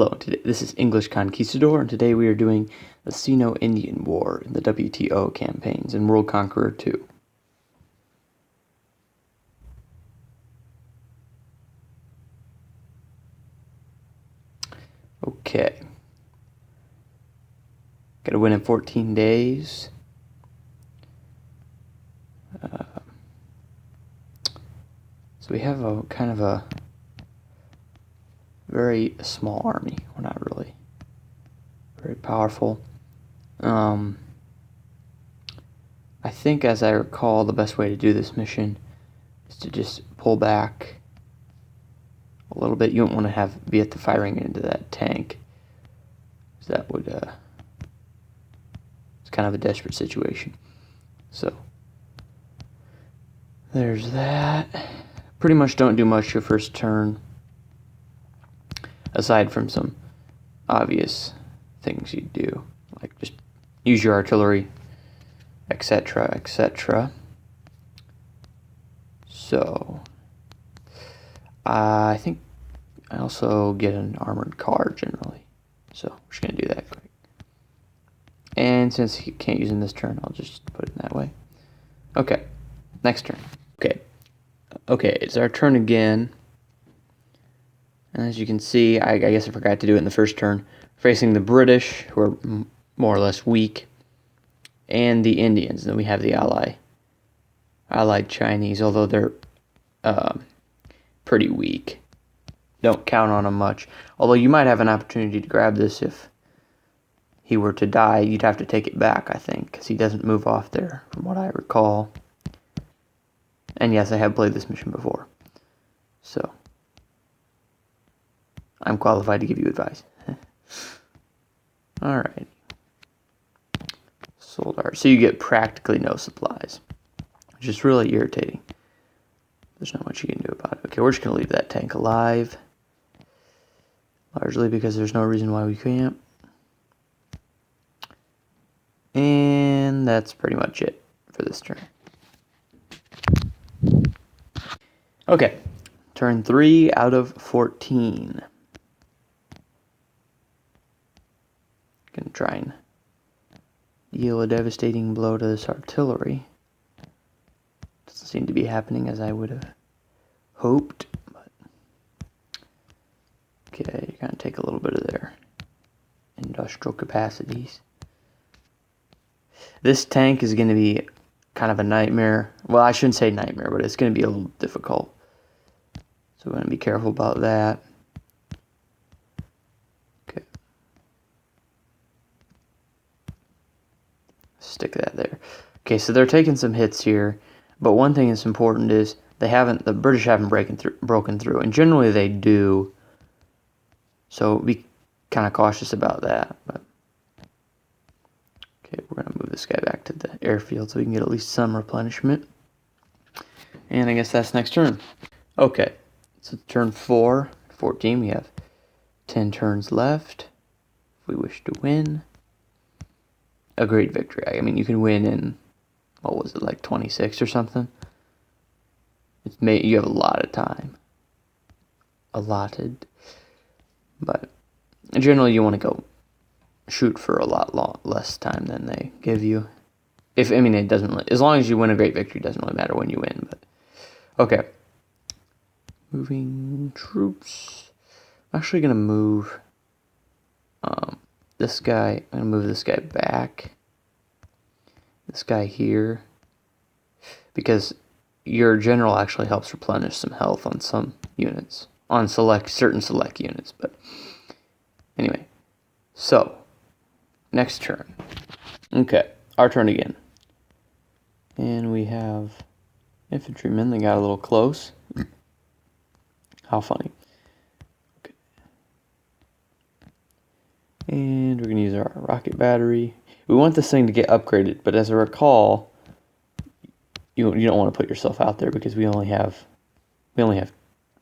Hello, this is English Conquistador, and today we are doing the Sino-Indian War in the WTO campaigns in World Conqueror 2. Okay. Gotta win in 14 days. So we have a kind of a very small army. We're not really very powerful. I think, as I recall, the best way to do this mission is to just pull back a little bit. You don't want to be at the firing end of that tank, because that would it's kind of a desperate situation. So there's that. Pretty much don't do much your first turn, aside from some obvious things you do, like just use your artillery, etc., etc. So I think I also get an armored car generally, so we're just going to do that quick. And since he can't use in this turn, I'll just put it that way. Okay, next turn. Okay, it's our turn again. And as you can see, I guess I forgot to do it in the first turn. Facing the British, who are more or less weak, and the Indians. Then we have the Allied Chinese, although they're pretty weak. Don't count on them much. Although you might have an opportunity to grab this if he were to die. You'd have to take it back, I think, because he doesn't move off there, from what I recall. And yes, I have played this mission before, so I'm qualified to give you advice. Alright. Sold art. So you get practically no supplies, which is really irritating. There's not much you can do about it. Okay, we're just going to leave that tank alive, largely because there's no reason why we can't. And that's pretty much it for this turn. Okay, turn 3 out of 14. Gonna try and deal a devastating blow to this artillery. Doesn't seem to be happening as I would have hoped, but okay, you're gonna take a little bit of their industrial capacities. This tank is gonna be kind of a nightmare. Well, I shouldn't say nightmare, but it's gonna be a little difficult. So we're going to be careful about that. Okay. Stick that there. Okay, so they're taking some hits here, but one thing that's important is the British haven't broken through, and generally they do. So be kind of cautious about that. But okay, we're going to move this guy back to the airfield so we can get at least some replenishment. And I guess that's next turn. Okay. So turn 4, 14, we have 10 turns left. If we wish to win a great victory. I mean, you can win in, what was it, like 26 or something? You have a lot of time allotted. But generally you want to go shoot for a lot less time than they give you. It doesn't, as long as you win a great victory, it doesn't really matter when you win. But okay. Moving troops. I'm actually going to move this guy. I'm going to move this guy back. This guy here. Because your general actually helps replenish some health on some units. On certain select units. But anyway. So, next turn. Okay, our turn again. And we have infantrymen. They got a little close. How funny. Okay. And we're going to use our rocket battery. We want this thing to get upgraded, but as I recall, you don't want to put yourself out there because we only have we're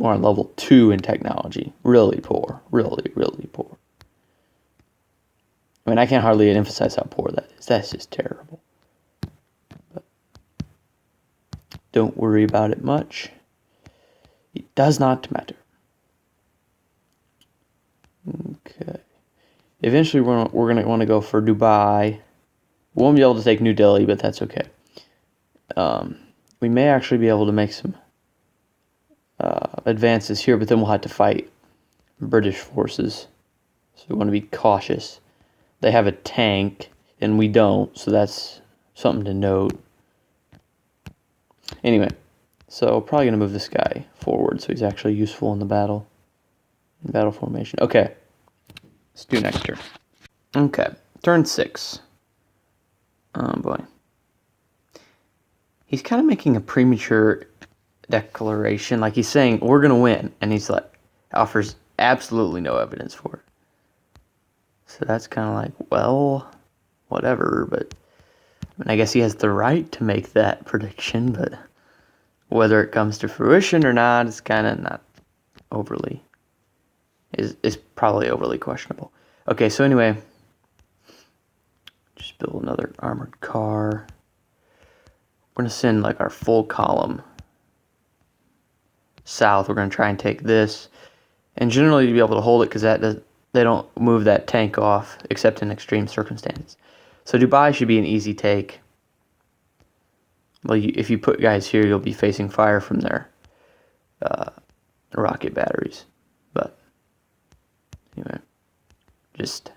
on level 2 in technology. Really poor. Really, really poor. I mean, I can't hardly emphasize how poor that is. That's just terrible. But don't worry about it much. It does not matter. Okay. Eventually, we're gonna want to go for Dubai. We won't be able to take New Delhi, but that's okay. We may actually be able to make some advances here, but then we'll have to fight British forces. So we want to be cautious. They have a tank, and we don't, so that's something to note. Anyway, so probably going to move this guy forward so he's actually useful in the battle. In battle formation. Okay, let's do next turn. Okay, turn 6. Oh boy. He's kind of making a premature declaration, like he's saying, we're going to win, and he's like, offers absolutely no evidence for it. So that's kind of like, well, whatever, but I mean, I guess he has the right to make that prediction, but whether it comes to fruition or not is kind of not overly, is probably overly questionable. Okay, so anyway, just build another armored car. We're going to send like our full column south. We're going to try and take this, and generally to be able to hold it because they don't move that tank off except in extreme circumstances. So Dubai should be an easy take. Well, if you put guys here, you'll be facing fire from their rocket batteries. But anyway, just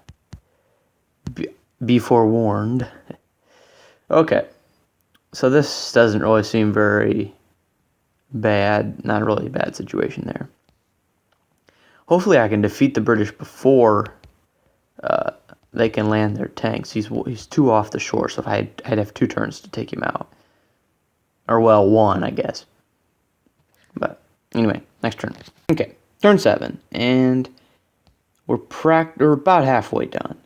be forewarned. Okay, so this doesn't really seem very bad. Not really a bad situation there. Hopefully I can defeat the British before they can land their tanks. He's too off the shore, so I'd have 2 turns to take him out. Or, well, 1, I guess. But, anyway, next turn. Okay, turn 7, and we're about halfway done.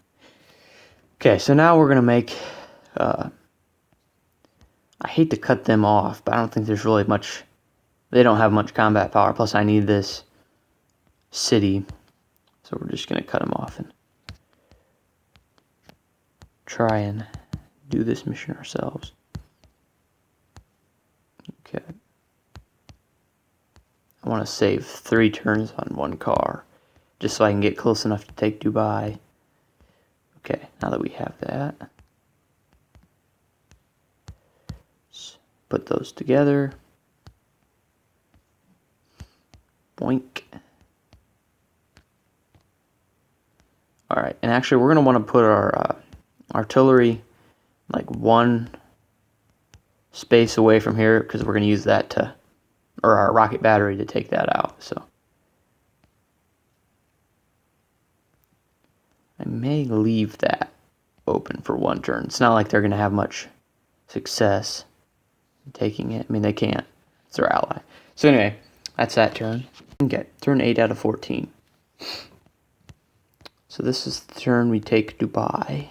Okay, so now we're going to make... I hate to cut them off, but I don't think there's really much... They don't have much combat power, plus I need this city, so we're just going to cut them off and try and do this mission ourselves. Okay. I want to save 3 turns on 1 car, just so I can get close enough to take Dubai. Okay, now that we have that, let's put those together. Boink. Alright, and actually we're going to want to put our artillery like 1 space away from here, because we're going to use that to, or our rocket battery to take that out, so. I may leave that open for 1 turn. It's not like they're going to have much success in taking it. I mean, they can't. It's their ally. So anyway, that's that turn. Okay, turn 8 out of 14. So this is the turn we take Dubai.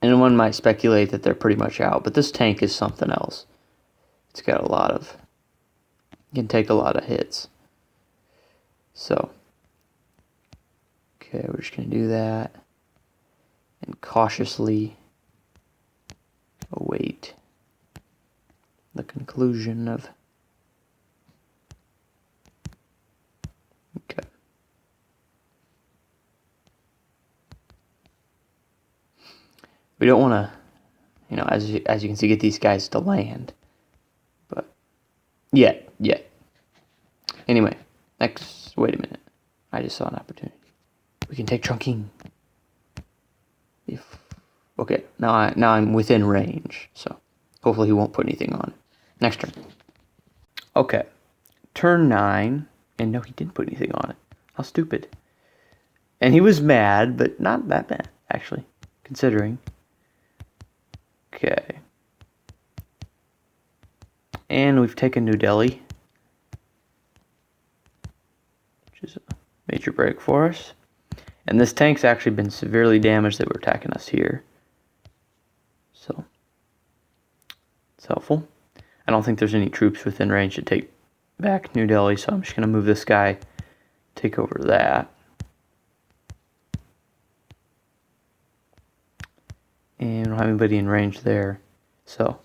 And one might speculate that they're pretty much out, but this tank is something else. It's got a lot of... You can take a lot of hits. So, okay, we're just going to do that. And cautiously await the conclusion of... Okay. We don't want to, you know, as you can see, get these guys to land. But, yet. Anyway, next, wait a minute. I just saw an opportunity. We can take Chongqing. Okay, now I'm within range, so hopefully he won't put anything on. Next turn. Okay, turn 9, and no, he didn't put anything on it. How stupid. And he was mad, but not that bad, actually, considering. Okay. And we've taken New Delhi, which is a major break for us. And this tank's actually been severely damaged. They were attacking us here. So, it's helpful. I don't think there's any troops within range to take back New Delhi, so I'm just going to move this guy, take over that. And we don't have anybody in range there. So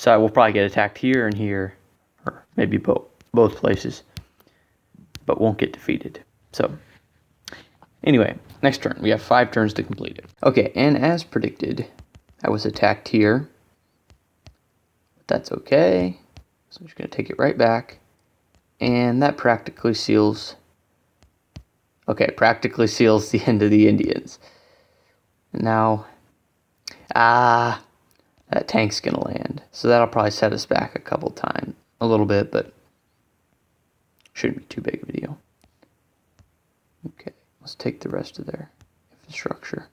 we'll probably get attacked here and here, or maybe both places. but won't get defeated. So, anyway, next turn. We have 5 turns to complete it. Okay, and as predicted, I was attacked here. But that's okay. So I'm just going to take it right back. And that practically seals... Okay, practically seals the end of the Indians. Now... that tank's going to land. So that'll probably set us back a couple times. A little bit, but... shouldn't be too big of a deal. Okay, let's take the rest of their infrastructure.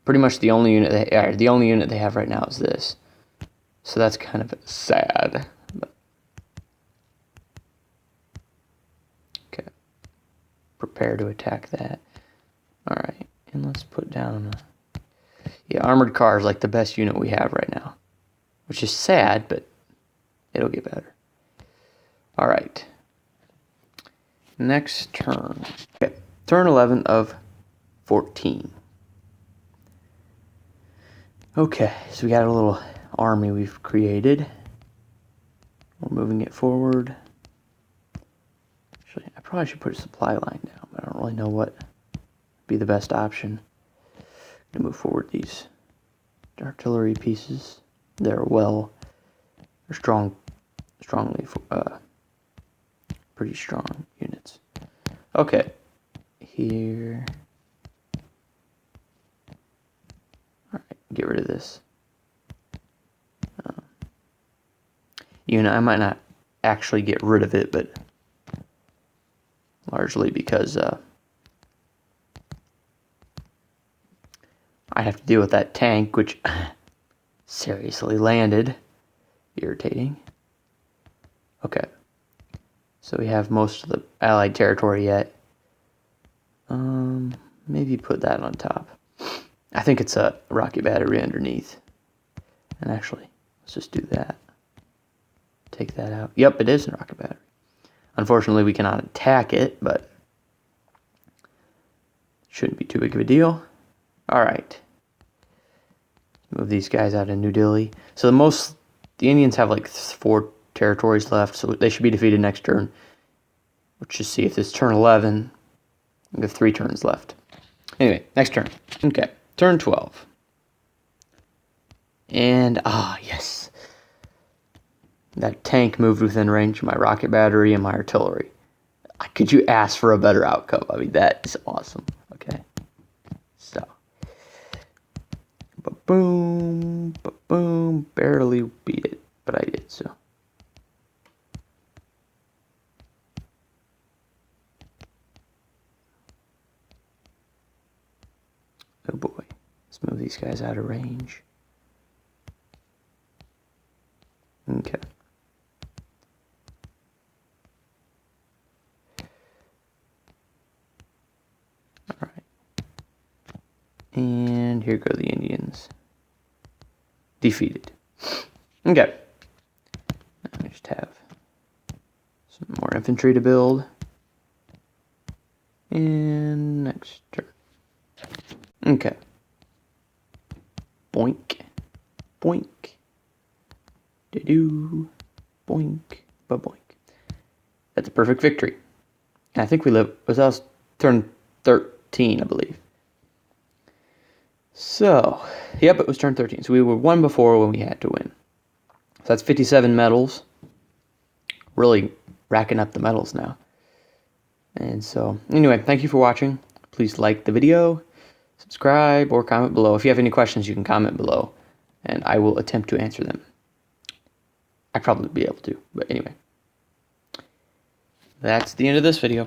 Pretty much the only unit they have right now is this. So that's kind of sad. But okay. Prepare to attack that. Alright, and let's put down armored car is like the best unit we have right now. Which is sad, but it'll get better. Alright. Next turn. Okay. Turn 11 of 14. Okay, so we got a little army we've created. We're moving it forward. Actually, I probably should put a supply line down, but I don't really know what would be the best option. I'm going to move forward these artillery pieces. They're pretty strong units. Okay, here. Alright, get rid of this. Unit, I might not actually get rid of it, but largely because I have to deal with that tank, which seriously landed. Irritating. Okay. So we have most of the Allied territory yet. Maybe put that on top. I think it's a rocket battery underneath. And actually, let's just do that. Take that out. Yep, it is a rocket battery. Unfortunately, we cannot attack it, but shouldn't be too big of a deal. Alright. Move these guys out of New Delhi. So the Indians have like 4 territories left, so they should be defeated next turn. Let's just see if this turn 11. We have 3 turns left. Anyway, next turn. Okay, turn 12. And, yes. That tank moved within range of my rocket battery and my artillery. Could you ask for a better outcome? I mean, that is awesome. Okay. So. Ba-boom. Ba-boom. Barely beat it, but I did, so. Oh boy. Let's move these guys out of range. Okay. Alright. And here go the Indians. Defeated. Okay. Now I just have some more infantry to build. And next turn. Okay. Boink. Boink. Do boink, ba-boink. That's a perfect victory. And I think was us turn 13, I believe. So, yep, it was turn 13. So we were 1 before when we had to win. So that's 57 medals. Really racking up the medals now. And so, anyway, thank you for watching. Please like the video, subscribe, or comment below. If you have any questions, you can comment below, and I will attempt to answer them. I'd probably be able to, but anyway. That's the end of this video.